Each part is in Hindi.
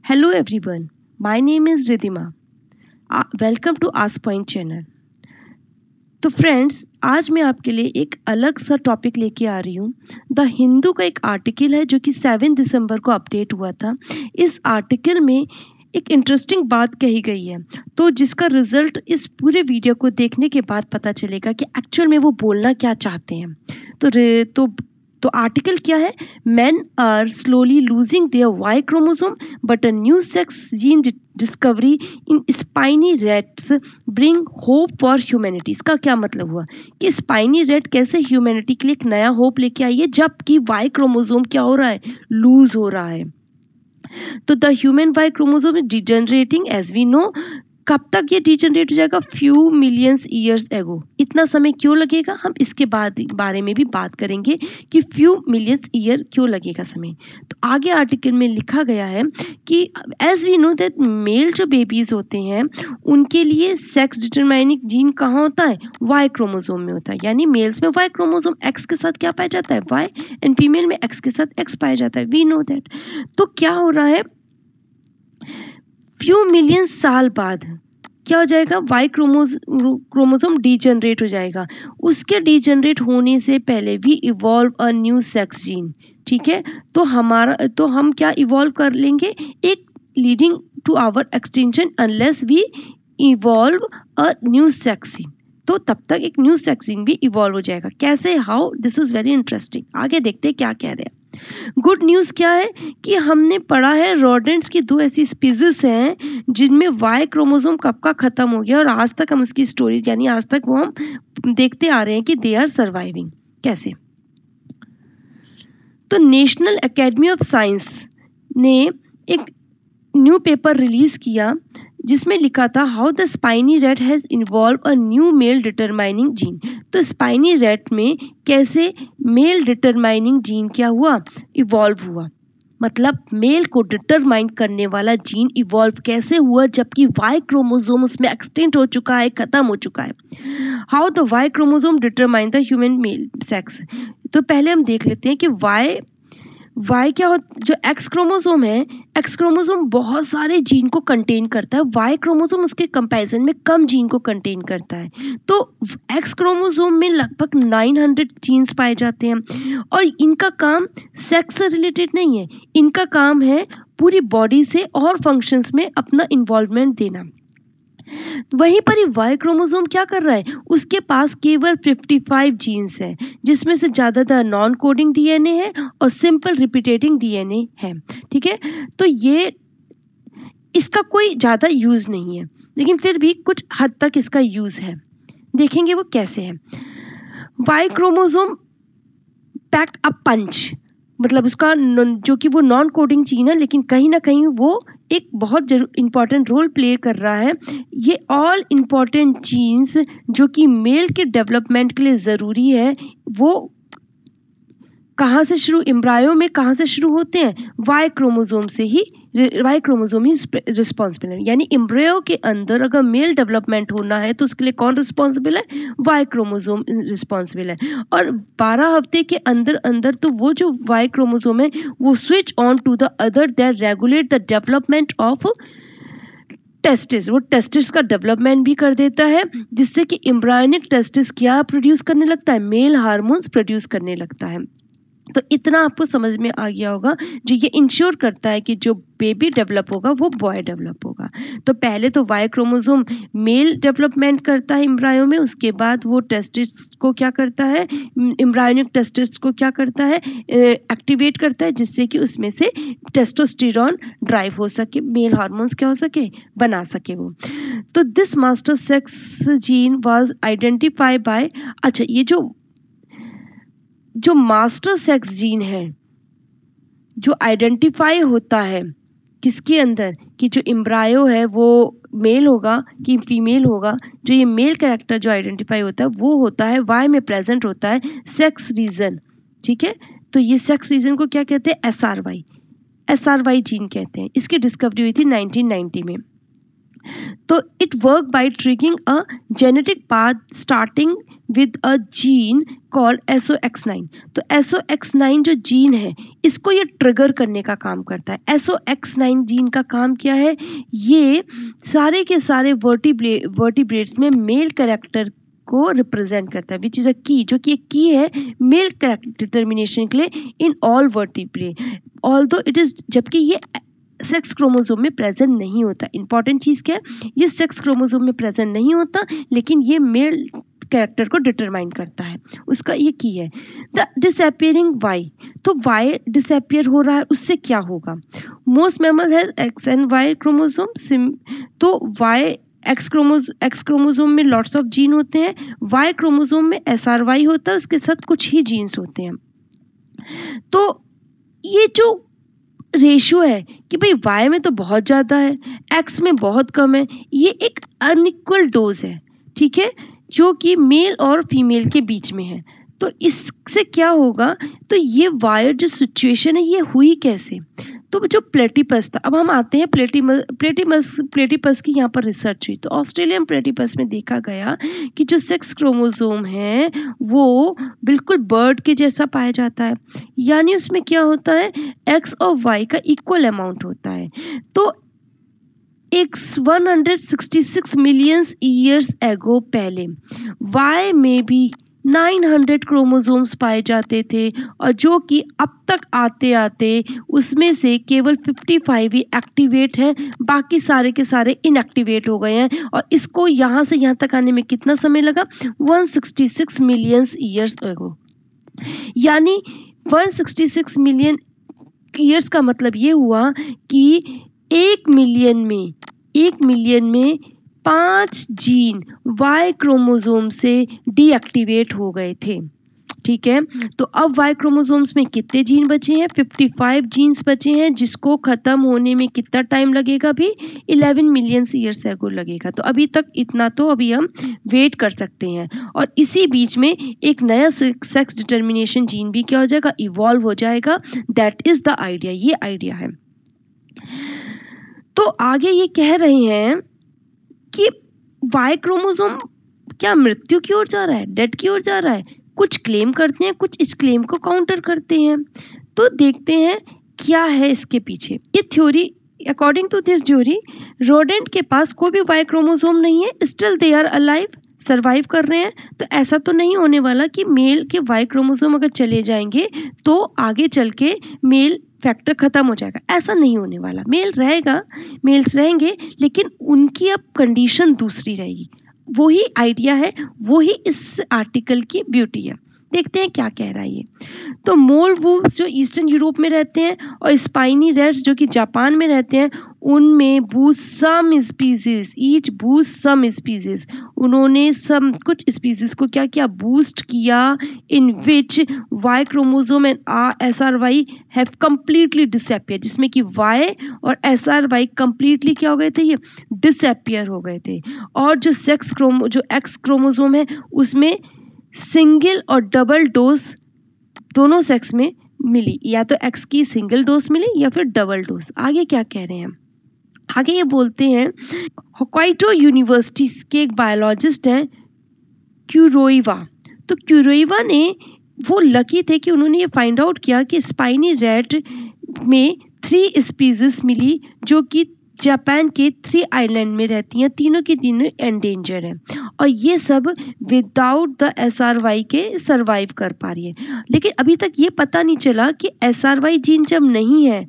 Hello everyone, my name is Ridhima. Welcome to Ask Point channel. तो फ्रेंड्स, आज मैं आपके लिए एक अलग सा टॉपिक लेके आ रही हूँ। द हिंदू का एक आर्टिकल है जो कि 7 दिसंबर को अपडेट हुआ था। इस आर्टिकल में एक इंटरेस्टिंग बात कही गई है, तो जिसका रिजल्ट इस पूरे वीडियो को देखने के बाद पता चलेगा कि एक्चुअल में वो बोलना क्या चाहते हैं। तो आर्टिकल क्या है? Men are slowly losing their Y chromosome, but a new sex gene discovery in spiny rats bring hope for humanity। इसका क्या मतलब हुआ कि स्पाइनी रेट कैसे ह्यूमैनिटी के लिए एक नया होप लेके आई है, जबकि वाई क्रोमोसोम क्या हो रहा है? लूज हो रहा है। तो the human Y chromosome is degenerating as we know. कब तक ये डिजनरेट हो जाएगा? Few millions years ago. इतना समय क्यों लगेगा? हम इसके बारे में भी बात करेंगे कि फ्यू मिलियंस ईयर क्यों लगेगा समय। तो आगे आर्टिकल में लिखा गया है कि as we know that male जो बेबीज होते हैं उनके लिए सेक्स डिटरमाइनिंग जीन कहाँ होता है? वाई क्रोमोसोम में होता है। यानी मेल्स में वाई क्रोमोसोम एक्स के साथ क्या पाया जाता है? वाई, एंड फीमेल में एक्स के साथ एक्स पाया जाता है। We know that. तो क्या हो रहा है? फ्यू मिलियन साल बाद क्या हो जाएगा? वाई क्रोमोसोम डीजनरेट हो जाएगा। उसके डीजनरेट होने से पहले we evolve a new sex gene. ठीक है, तो हम क्या इवॉल्व कर लेंगे? एक leading to our extension unless we evolve a new sex gene. तो तब तक एक न्यू सेक्स जीन भी इवॉल्व हो जाएगा। कैसे? How? This is very interesting. आगे देखते हैं क्या कह रहे हैं। गुड न्यूज़ क्या है कि हमने पढ़ा है रोडेंट्स की दो ऐसी स्पीसीज हैं जिनमें वाई क्रोमोसोम कब का खत्म हो गया, और आज तक हम उसकी स्टोरी यानी आज तक वो हम देखते आ रहे हैं कि दे आर सर्वाइविंग। कैसे? तो नेशनल एकेडमी ऑफ साइंस ने एक न्यू पेपर रिलीज किया जिसमें लिखा था how the spiny rat has involve a new male determining gene. तो स्पाइनी रैट में कैसे मेल डिटरमाइनिंग जीन क्या हुआ? इवॉल्व हुआ। मतलब मेल को डिटरमाइन करने वाला जीन इवॉल्व कैसे हुआ जबकि वाई क्रोमोसोम उसमें एक्सटेंट हो चुका है, खत्म हो चुका है। How the Y chromosome determine the human male sex. तो पहले हम देख लेते हैं कि वाई क्या होता? जो एक्स क्रोमोसोम है, एक्स क्रोमोसोम बहुत सारे जीन को कंटेन करता है। वाई क्रोमोसोम उसके कंपैरिजन में कम जीन को कंटेन करता है। तो एक्स क्रोमोसोम में लगभग 900 जीन्स पाए जाते हैं, और इनका काम सेक्स से रिलेटेड नहीं है। इनका काम है पूरी बॉडी से और फंक्शंस में अपना इन्वॉल्वमेंट देना। वहीं पर ही वाई क्रोमोसोम क्या कर रहा है? उसके पास केवल 55 जीन्स है, जिसमें से ज्यादातर नॉन कोडिंग डीएनए है और सिंपल रिपीटेटिंग डीएनए है। ठीक है, तो ये इसका कोई ज्यादा यूज नहीं है, लेकिन फिर भी कुछ हद तक इसका यूज है। देखेंगे वो कैसे है। वाई क्रोमोसोम पैक अ पंच, मतलब उसका जो कि वो नॉन कोडिंग जीन है, लेकिन कहीं ना कहीं वो एक बहुत इंपॉर्टेंट रोल प्ले कर रहा है। ये ऑल इंपॉर्टेंट जीन्स जो कि मेल के डेवलपमेंट के लिए ज़रूरी है, वो कहाँ से शुरू? एम्ब्रायो में कहाँ से शुरू होते हैं? वाई क्रोमोसोम से ही। वाई क्रोमोसोम ही रिस्पॉन्सिबल है। यानी एम्ब्रायो के अंदर अगर मेल डेवलपमेंट होना है तो उसके लिए कौन रिस्पॉन्सिबल है? वाई क्रोमोसोम रिस्पॉन्सिबल है। और 12 हफ्ते के अंदर अंदर तो वो जो वाई क्रोमोसोम है वो switch on to the other that regulate the development of testis. वो टेस्टिस का डेवलपमेंट भी कर देता है, जिससे कि एम्ब्रायोनिक टेस्टिस क्या प्रोड्यूस करने लगता है? मेल हार्मोन्स प्रोड्यूस करने लगता है। तो इतना आपको समझ में आ गया होगा, जो ये इंश्योर करता है कि जो बेबी डेवलप होगा वो बॉय डेवलप होगा। तो पहले तो वाई क्रोमोसोम मेल डेवलपमेंट करता है एम्ब्रायो में, उसके बाद वो टेस्टिस को क्या करता है? एम्ब्रायोनिक टेस्टिस को क्या करता है? एक्टिवेट करता है, जिससे कि उसमें से टेस्टोस्टेरॉन ड्राइव हो सके, मेल हार्मोन्स क्या हो सके? बना सके वो। तो this master sex gene was identified by, अच्छा ये जो मास्टर सेक्स जीन है जो आइडेंटिफाई होता है किसके अंदर? कि जो एम्ब्रायो है वो मेल होगा कि फीमेल होगा। जो ये मेल कैरेक्टर जो आइडेंटिफाई होता है वो होता है वाई में प्रेजेंट होता है सेक्स रीजन। ठीक है, तो ये सेक्स रीजन को क्या कहते हैं? SRY जीन कहते हैं। इसकी डिस्कवरी हुई थी 1990 में। तो it work by triggering a genetic path starting with a gene called SOX9। तो SOX9 जो जीन है इसको ये ट्रिगर करने का काम करता है। SOX9 जीन का काम क्या है, ये सारे के सारे वर्टिब्रेट्स में मेल कैरेक्टर को रिप्रेजेंट करता है, विच इज अ की, जो कि एक की है मेल कैरेक्टर डिटर्मिनेशन के लिए in all vertebrate, although it is, जबकि ये सेक्स क्रोमोसोम में प्रेजेंट नहीं होता। इंपॉर्टेंट चीज क्या है, ये सेक्स क्रोमोसोम में प्रेजेंट नहीं होता, लेकिन ये मेल कैरेक्टर को डिटरमाइन करता है, उसका ये की है। द डिसअपियरिंग वाई, तो वाई डिसअपियर हो रहा है, उससे क्या होगा। Most mammal has X and Y chromosome, तो वाई एक्स क्रोमोसोम में लॉट्स ऑफ जीन होते हैं, वाई क्रोमोसोम में SRY होता है, उसके साथ कुछ ही जीन्स होते हैं। तो ये जो रेशियो है कि भाई वाई में तो बहुत ज्यादा है, एक्स में बहुत कम है, ये एक अनइक्वल डोज है, ठीक है, जो कि मेल और फीमेल के बीच में है। तो इससे क्या होगा, तो ये वायर जो सिचुएशन है ये हुई कैसे, तो जो प्लेटिपस था, अब हम आते हैं प्लेटिपस की यहाँ पर रिसर्च हुई। तो ऑस्ट्रेलियन प्लेटिपस में देखा गया कि जो सेक्स क्रोमोसोम है वो बिल्कुल बर्ड के जैसा पाया जाता है, यानी उसमें क्या होता है, एक्स और वाई का इक्वल अमाउंट होता है। तो एक 166 मिलियन ईयर्स एगो पहले वाई में भी 900 क्रोमोसोम्स पाए जाते थे, और जो कि अब तक आते आते उसमें से केवल 55 ही एक्टिवेट हैं, बाकी सारे के सारे इनएक्टिवेट हो गए हैं। और इसको यहाँ से यहाँ तक आने में कितना समय लगा, 166 मिलियन ईयर्स एगो, यानी 166 मिलियन ईयर्स का मतलब ये हुआ कि 1 मिलियन में 5 जीन वाई क्रोमोसोम से डीएक्टिवेट हो गए थे, ठीक है। तो अब वाई क्रोमोसोम्स में कितने जीन बचे हैं, 55 जीन्स बचे हैं, जिसको खत्म होने में कितना टाइम लगेगा भी, 11 मिलियन ईयर्स एगो लगेगा। तो अभी तक इतना तो अभी हम वेट कर सकते हैं, और इसी बीच में एक नया सेक्स डिटर्मिनेशन जीन भी क्या हो जाएगा, इवॉल्व हो जाएगा। दैट इज द आइडिया, ये आइडिया है। तो आगे ये कह रहे हैं कि वाई क्रोमोसोम क्या मृत्यु की ओर जा रहा है, डेथ की ओर जा रहा है, कुछ क्लेम करते हैं, कुछ इस क्लेम को काउंटर करते हैं। तो देखते हैं क्या है इसके पीछे। ये theory, according to this theory, rodent के पास कोई भी वाई क्रोमोसोम नहीं है, still they are alive, survive कर रहे हैं। तो ऐसा तो नहीं होने वाला कि मेल के वाई क्रोमोसोम अगर चले जाएंगे तो आगे चल के मेल फैक्टर खत्म हो जाएगा, ऐसा नहीं होने वाला। मेल रहेगा, मेल्स रहेंगे, लेकिन उनकी अब कंडीशन दूसरी रहेगी। वही आइडिया है, वही इस आर्टिकल की ब्यूटी है। देखते हैं क्या कह रहा है ये। तो मोल वुल्व्स जो ईस्टर्न यूरोप में रहते हैं, और स्पाइनी रैट्स जो कि जापान में रहते हैं, उनमें boost some species, each boost some species, उन्होंने सब कुछ स्पीसीज को क्या किया, बूस्ट किया, in which Y chromosome and SRY have completely disappear, जिसमें कि वाई और SRY कंप्लीटली क्या हो गए थे, ये डिसअपियर हो गए थे। और जो जो एक्स क्रोमोसोम है उसमें सिंगल और डबल डोज दोनों सेक्स में मिली, या तो एक्स की सिंगल डोज मिली या फिर डबल डोज। आगे क्या कह रहे हैं, आगे ये बोलते हैं होक्काइडो यूनिवर्सिटी के एक बायोलॉजिस्ट हैं क्यूरोइवा। तो क्यूरोइवा ने, वो लकी थे कि उन्होंने ये फाइंड आउट किया कि स्पाइनी रैट में 3 स्पीसीज मिली, जो कि जापान के 3 आइलैंड में रहती हैं, तीनों की तीनों एंडेंजर हैं, और ये सब विदाउट द SRY के सरवाइव कर पा रही है। लेकिन अभी तक ये पता नहीं चला कि SRY जीन जब नहीं है,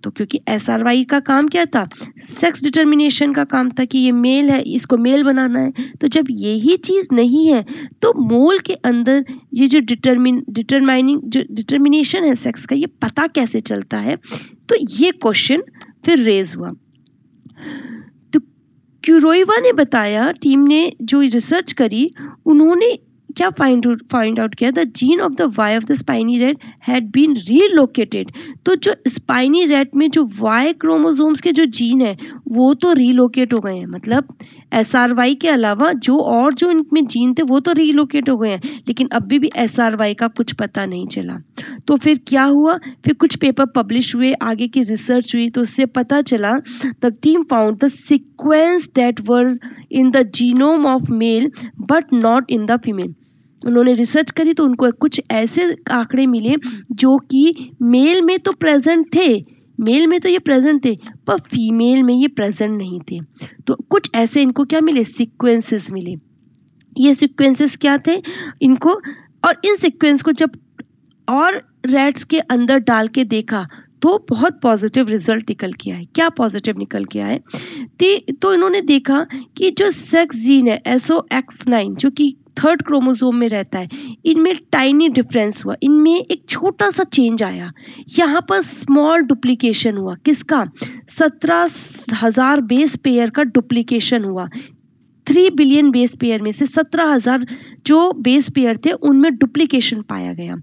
तो क्योंकि SRY का काम क्या था, सेक्स डिटर्मिनेशन का काम था कि ये मेल है, इसको मेल बनाना है। तो जब यही चीज नहीं है, तो मोल के अंदर ये जो डिटर्मिनेशन है सेक्स का, ये पता कैसे चलता है। तो ये क्वेश्चन फिर रेज हुआ। तो क्यूरोइवा ने बताया, टीम ने जो रिसर्च करी, उन्होंने क्या फाइंड आउट किया, the gene of the Y of the spiny rat had been relocated. तो जो स्पाइनी रैट में जो वाई क्रोमोसोम्स के जो जीन है वो तो रीलोकेट हो गए हैं, मतलब SRY के अलावा जो इनमें जीन थे वो तो रीलोकेट हो गए हैं, लेकिन अभी भी SRY का कुछ पता नहीं चला। तो फिर क्या हुआ, फिर कुछ पेपर पब्लिश हुए, आगे की रिसर्च हुई, तो उससे पता चला the team found the sequence that were in the genome of male but not in the female. उन्होंने रिसर्च करी तो उनको कुछ ऐसे आंकड़े मिले जो कि मेल में तो प्रेजेंट थे, मेल में तो ये प्रेजेंट थे, पर फीमेल में ये प्रेजेंट नहीं थे। तो कुछ ऐसे इनको क्या मिले, सीक्वेंसेस मिले। ये सीक्वेंसेस क्या थे इनको, और इन सीक्वेंस को जब और रैट्स के अंदर डाल के देखा तो बहुत पॉजिटिव रिजल्ट निकल के आए। क्या पॉजिटिव निकल के आए, तो इन्होंने देखा कि जो सेक्स जीन है SOX9 जो कि 3rd क्रोमोसोम में रहता है, इनमें टाइनी डिफरेंस हुआ, इनमें एक छोटा सा चेंज आया। यहाँ पर स्मॉल डुप्लीकेशन हुआ, किसका, 17,000 बेस पेयर का डुप्लीकेशन हुआ। 3 बिलियन बेस पेयर में से 17,000 जो बेस पेयर थे उनमें डुप्लीकेशन पाया गया,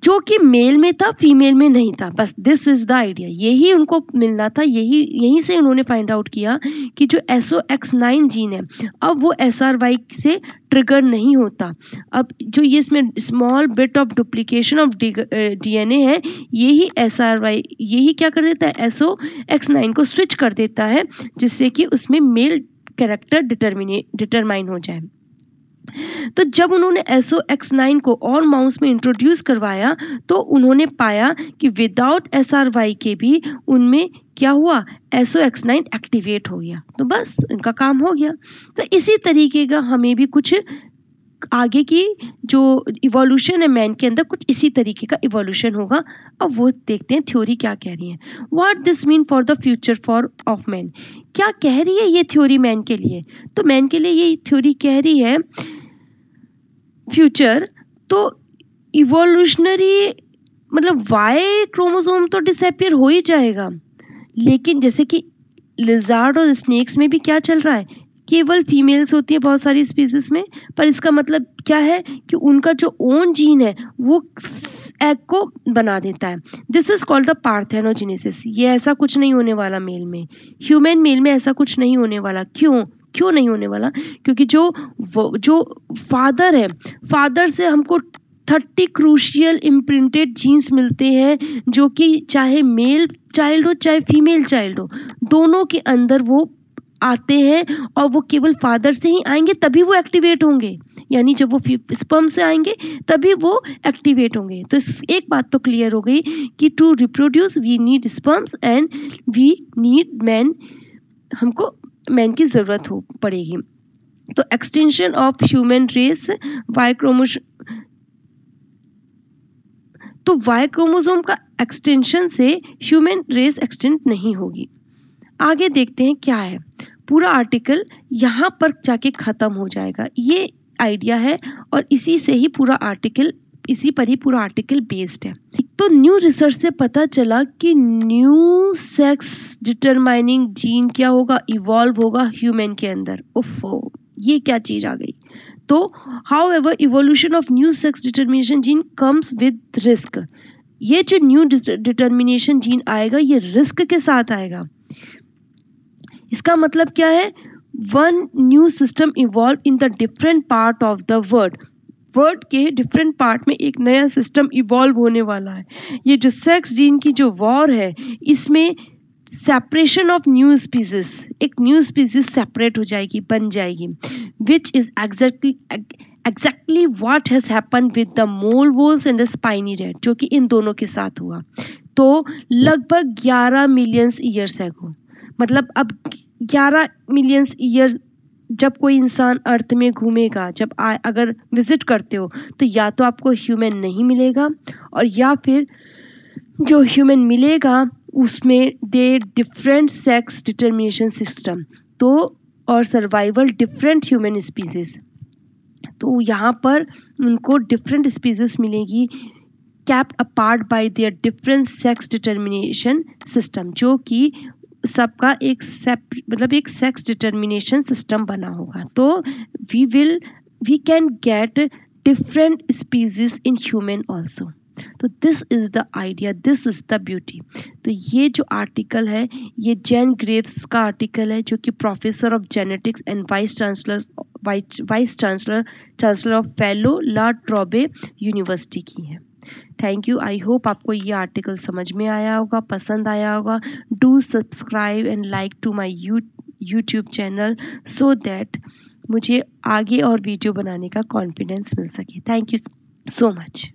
जो कि मेल में था, फीमेल में नहीं था। बस दिस इज द आइडिया, यही उनको मिलना था, यहीं से उन्होंने फाइंड आउट किया कि जो SOX9 जीन है अब वो SRY से ट्रिगर नहीं होता। अब जो ये इसमें small bit of duplication of DNA है, यही SRY यही क्या कर देता है, SOX9 को स्विच कर देता है, जिससे कि उसमें मेल कैरेक्टर डिटरमाइन हो जाए। तो जब उन्होंने SOX9 को और माउस में इंट्रोड्यूस करवाया तो उन्होंने पाया कि विदाउट SRY के भी उनमें क्या हुआ, SOX9 एक्टिवेट हो गया। तो बस इनका काम हो गया। तो इसी तरीके का हमें भी कुछ आगे की जो इवोल्यूशन है मैन के अंदर, कुछ इसी तरीके का इवोल्यूशन होगा। अब वो देखते हैं थ्योरी क्या कह रही है। What this mean for the future for of man, क्या कह रही है ये थ्योरी मैन के लिए। तो मैन के लिए ये थ्योरी कह रही है फ्यूचर, तो इवोल्यूशनरी मतलब वाई क्रोमोसोम तो डिसअपियर हो ही जाएगा, लेकिन जैसे कि लिजार्ड और स्नेक्स में भी क्या चल रहा है, केवल फीमेल्स होती है बहुत सारी स्पीसीज में, पर इसका मतलब क्या है कि उनका जो ओन जीन है वो एग को बना देता है। This is called the parthenogenesis. ये ऐसा कुछ नहीं होने वाला मेल में, ह्यूमन मेल में ऐसा कुछ नहीं होने वाला। क्यों नहीं होने वाला, क्योंकि जो फादर है, फादर से हमको 30 क्रूशियल इम्प्रिंटेड जीन्स मिलते हैं, जो कि चाहे मेल चाइल्ड हो चाहे फीमेल चाइल्ड हो, दोनों के अंदर वो आते हैं, और वो केवल फादर से ही आएंगे तभी वो एक्टिवेट होंगे, यानी जब वो स्पर्म से आएंगे तभी वो एक्टिवेट होंगे। तो एक बात तो क्लियर हो गई कि to reproduce we need sperms and we need man, हमको मैन की जरूरत हो पड़ेगी। तो extension of human race Y chromosome, तो वाई क्रोमोसोम का एक्सटेंशन से ह्यूमन रेस एक्सटेंड नहीं होगी। आगे देखते हैं क्या है। पूरा आर्टिकल यहाँ पर जाके खत्म हो जाएगा, ये आइडिया है, और इसी से ही पूरा आर्टिकल, इसी पर ही पूरा आर्टिकल बेस्ड है। तो न्यू रिसर्च से पता चला कि न्यू सेक्स डिटरमाइनिंग जीन क्या होगा, इवॉल्व होगा ह्यूमन के अंदर। उफ़ो, ये क्या चीज आ गई। तो however evolution of new sex determination gene comes with risk. ये जो न्यू डिटरमिनेशन जीन आएगा ये रिस्क के साथ आएगा। इसका मतलब क्या है, one new system evolve in the different part of the word के डिफरेंट पार्ट में एक नया सिस्टम इवॉल्व होने वाला है। ये जो सेक्स जीन की जो वॉर है, इसमें सेपरेशन ऑफ न्यू स्पीसीज, एक न्यू स्पीसीज सेपरेट हो जाएगी, बन जाएगी, which is exactly what has happen with the mole voles and the spiny rat, जो कि इन दोनों के साथ हुआ। तो लगभग 11 मिलियन ईयर्स एगो, मतलब अब 11 मिलियन ईयर्स जब कोई इंसान अर्थ में घूमेगा, जब अगर विजिट करते हो, तो या तो आपको ह्यूमन नहीं मिलेगा, और या फिर जो ह्यूमन मिलेगा उसमें they different sex determination system, तो और सर्वाइवल डिफरेंट ह्यूमन स्पीसीज। तो यहाँ पर उनको डिफरेंट स्पीसीज मिलेगी, capped apart bye their different sex determination system, जो कि सबका एक मतलब एक सेक्स डिटरमिनेशन सिस्टम बना होगा। तो we can get different species in human also. तो this is the idea, this is the beauty. तो ये जो आर्टिकल है ये जैन ग्रेव्स का आर्टिकल है, जो कि professor of genetics and vice chancellor of fellow La Trobe University की है। Thank you. आई होप आपको ये आर्टिकल समझ में आया होगा, पसंद आया होगा। Do subscribe and like to my YouTube channel so that मुझे आगे और वीडियो बनाने का कॉन्फिडेंस मिल सके। Thank you so much.